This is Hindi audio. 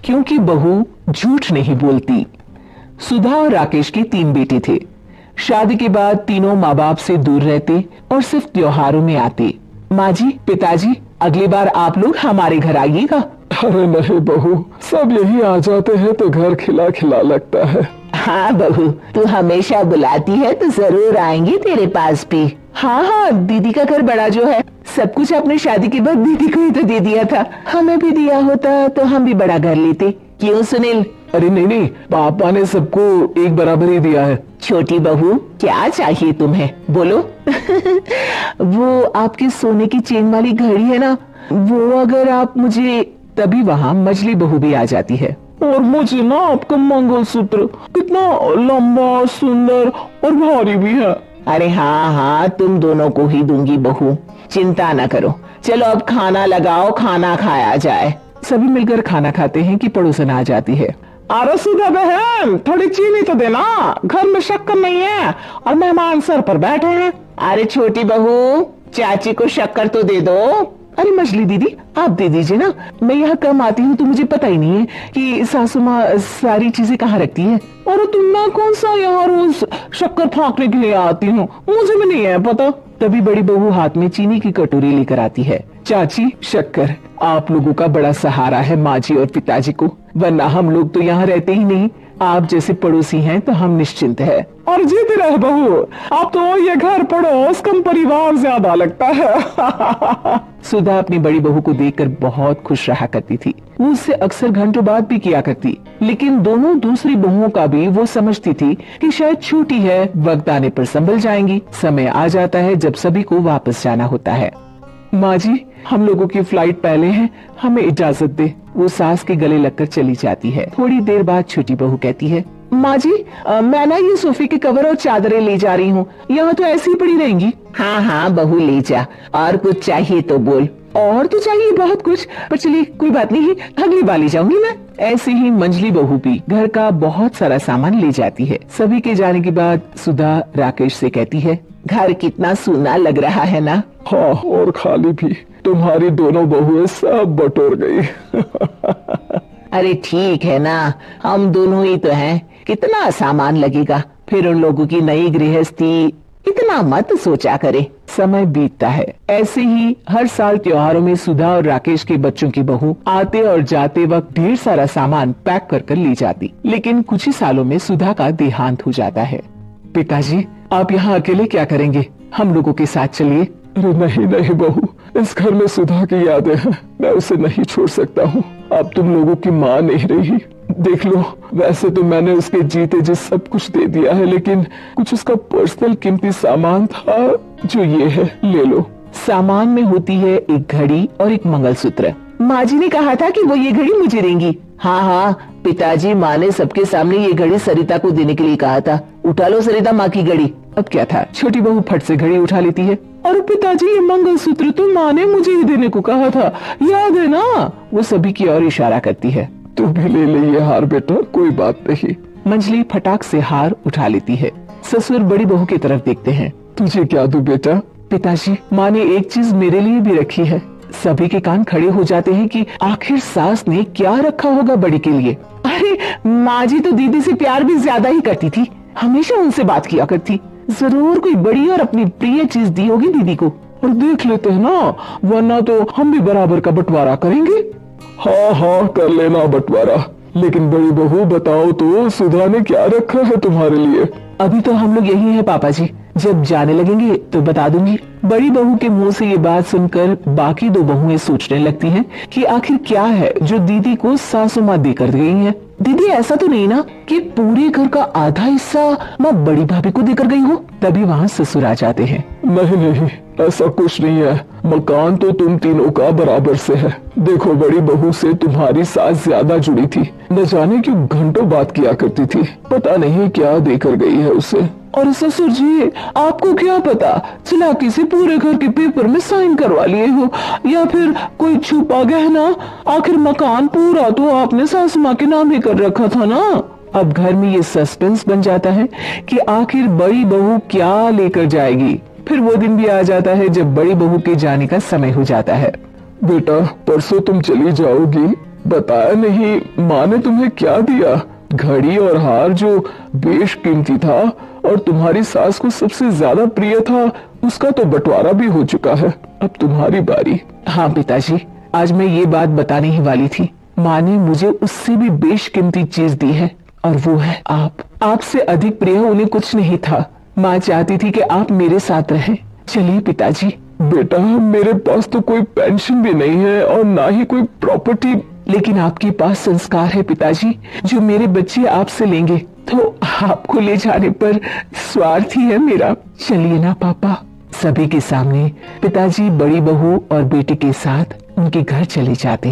क्योंकि बहू झूठ नहीं बोलती। सुधा और राकेश के 3 बेटे थे। शादी के बाद तीनों माँ बाप से दूर रहते और सिर्फ त्योहारों में आते। माँ जी, पिताजी, अगली बार आप लोग हमारे घर आइएगा। अरे नहीं बहू, सब यही आ जाते हैं तो घर खिला खिला लगता है। हाँ बहू, तू हमेशा बुलाती है तो जरूर आएंगे तेरे पास भी। हाँ हाँ, दीदी का घर बड़ा जो है, सब कुछ आपने शादी के बाद दीदी को ही तो दे दिया था। हमें भी दिया होता तो हम भी बड़ा घर लेते। क्यों सुनील? अरे नहीं, पापा ने सबको एक बराबर ही दिया है। छोटी बहू, क्या चाहिए तुम्हें, बोलो। वो आपकी सोने की चेन वाली घड़ी है ना, वो अगर आप मुझे, तभी वहाँ मजली बहू भी आ जाती है। और मुझे ना आपका मंगलसूत्र, कितना लंबा, सुंदर और भारी भी है। अरे हाँ हाँ, तुम दोनों को ही दूंगी बहू, चिंता न करो। चलो अब खाना लगाओ, खाना खाया जाए। सभी मिलकर खाना खाते हैं कि पड़ोसन आ जाती है। अरे सुधा बहन, थोड़ी चीनी तो देना, घर में शक्कर नहीं है और मेहमान सर पर बैठे हैं। अरे छोटी बहू, चाची को शक्कर तो दे दो। अरे मछली दीदी, आप दे दीजिए ना, मैं यहाँ कम आती हूँ तो मुझे पता ही नहीं है कि सासू माँ सारी चीजें कहाँ रखती है। अरे तुम ना कौन सा यहाँ रोज शक्कर फाँकने के लिए आती हूँ, मुझे भी नहीं है पता। तभी बड़ी बहू हाथ में चीनी की कटोरी लेकर आती है। चाची, शक्कर आप लोगों का बड़ा सहारा है माँ जी और पिताजी को, वरना हम लोग तो यहाँ रहते ही नहीं। आप जैसे पड़ोसी हैं तो हम निश्चिंत है। और जीत रहे बहू, आप तो ये घर पड़ोस कम परिवार ज्यादा लगता है। सुधा अपनी बड़ी बहू को देखकर बहुत खुश रहा करती थी। वो उससे अक्सर घंटों बात भी किया करती, लेकिन दोनों दूसरी बहुओं का भी वो समझती थी कि शायद छोटी है, वक्त आने पर संभल जाएंगी। समय आ जाता है जब सभी को वापस जाना होता है। माँ जी, हम लोगों की फ्लाइट पहले है, हमें इजाजत दे। वो सास के गले लगकर चली जाती है। थोड़ी देर बाद छोटी बहू कहती है, माँ जी, मैं ना ये सोफे के कवर और चादरें ले जा रही हूँ, यहाँ तो ऐसी ही पड़ी रहेंगी। हाँ हाँ बहू, ले जा, और कुछ चाहिए तो बोल। और तो चाहिए बहुत कुछ, पर चलिए कोई बात नहीं, अगली बार ले जाऊंगी मैं। ऐसे ही मंजली बहू भी घर का बहुत सारा सामान ले जाती है। सभी के जाने के बाद सुधा राकेश से कहती है, घर कितना सूना लग रहा है ना। हाँ, और खाली भी, तुम्हारी दोनों बहुएं सब बटोर गई। अरे ठीक है ना, हम दोनों ही तो हैं, कितना सामान लगेगा, फिर उन लोगों की नई गृहस्थी, इतना मत सोचा करे। समय बीतता है। ऐसे ही हर साल त्योहारों में सुधा और राकेश के बच्चों की बहू आते और जाते वक्त ढेर सारा सामान पैक कर कर ले जाती। लेकिन कुछ ही सालों में सुधा का देहांत हो जाता है। पिताजी, आप यहाँ अकेले क्या करेंगे, हम लोगों के साथ चलिए। अरे नहीं नहीं बहू, इस घर में सुधा की यादें हैं, मैं उसे नहीं छोड़ सकता हूँ। अब तुम लोगों की माँ नहीं रही। देख लो, वैसे तो मैंने उसके जीते जी सब कुछ दे दिया है, लेकिन कुछ उसका पर्सनल कीमती सामान था जो ये है, ले लो। सामान में होती है एक घड़ी और एक मंगलसूत्र। माँ जी ने कहा था कि वो ये घड़ी मुझे देंगी। हाँ हाँ पिताजी, माँ ने सबके सामने ये घड़ी सरिता को देने के लिए कहा था। उठा लो सरिता माँ की घड़ी। अब क्या था, छोटी बहू फट से घड़ी उठा लेती है। और पिताजी, ये मंगलसूत्र तो माँ ने मुझे ही देने को कहा था, याद है ना। वो सभी की ओर इशारा करती है। तू भी ले ले ये हार बेटा, कोई बात नहीं। मंजली फटाक से हार उठा लेती है। ससुर बड़ी बहू की तरफ देखते हैं। तुझे क्या दूं बेटा? पिताजी, माँ ने एक चीज मेरे लिए भी रखी है। सभी के कान खड़े हो जाते हैं कि आखिर सास ने क्या रखा होगा बड़ी के लिए। अरे माँ जी तो दीदी से प्यार भी ज्यादा ही करती थी, हमेशा उनसे बात किया करती। जरूर कोई बड़ी और अपनी प्रिय चीज दी होगी दीदी को। और देख लेते हैं ना, वरना तो हम भी बराबर का बंटवारा करेंगे। हाँ हाँ, कर लेना बंटवारा। लेकिन बड़ी बहू बताओ तो, सुधा ने क्या रखा है तुम्हारे लिए? अभी तो हम लोग यही हैं पापा जी, जब जाने लगेंगे तो बता दूंगी। बड़ी बहू के मुंह से ये बात सुनकर बाकी दो बहुएं सोचने लगती हैं कि आखिर क्या है जो दीदी को सासू माँ देकर गई हैं। दीदी, ऐसा तो नहीं ना कि पूरे घर का आधा हिस्सा माँ बड़ी भाभी को देकर गई हो। तभी वहाँ ससुर आ जाते हैं। नहीं नहीं, ऐसा कुछ नहीं है, मकान तो तुम तीनों का बराबर से है। देखो, बड़ी बहू से तुम्हारी सास ज्यादा जुड़ी थी, न जाने क्यों घंटों बात किया करती थी। पता नहीं क्या देकर गई है उसे। और ससुर जी, आपको क्या पता, चालाकी से पूरे घर के पेपर में साइन करवा लिए हो, या फिर कोई छुपा गहना। आखिर मकान पूरा तो आपने सासू माँ के नाम ही कर रखा था ना। अब घर में ये सस्पेंस बन जाता है कि आखिर बड़ी बहू क्या लेकर जाएगी। फिर वो दिन भी आ जाता है जब बड़ी बहू के जाने का समय हो जाता है। बेटा, परसों तुम चली जाओगी, बताया नहीं माँ ने तुम्हें क्या दिया? घड़ी और हार जो बेशकीमती था और तुम्हारी सास को सबसे ज्यादा प्रिय था, उसका तो बंटवारा भी हो चुका है। अब तुम्हारी बारी। हाँ पिताजी, आज मैं ये बात बताने ही वाली थी। माँ ने मुझे उससे भी बेशकीमती चीज दी है और वो है आप। आपसे अधिक प्रिय उन्हें कुछ नहीं था। माँ चाहती थी कि आप मेरे साथ रहें। चलिए पिताजी। बेटा, मेरे पास तो कोई पेंशन भी नहीं है और ना ही कोई प्रॉपर्टी। लेकिन आपके पास संस्कार है पिताजी, जो मेरे बच्चे आपसे लेंगे, तो आपको ले जाने पर स्वार्थ ही है मेरा। चलिए ना पापा। सभी के सामने पिताजी बड़ी बहू और बेटे के साथ उनके घर चले जाते।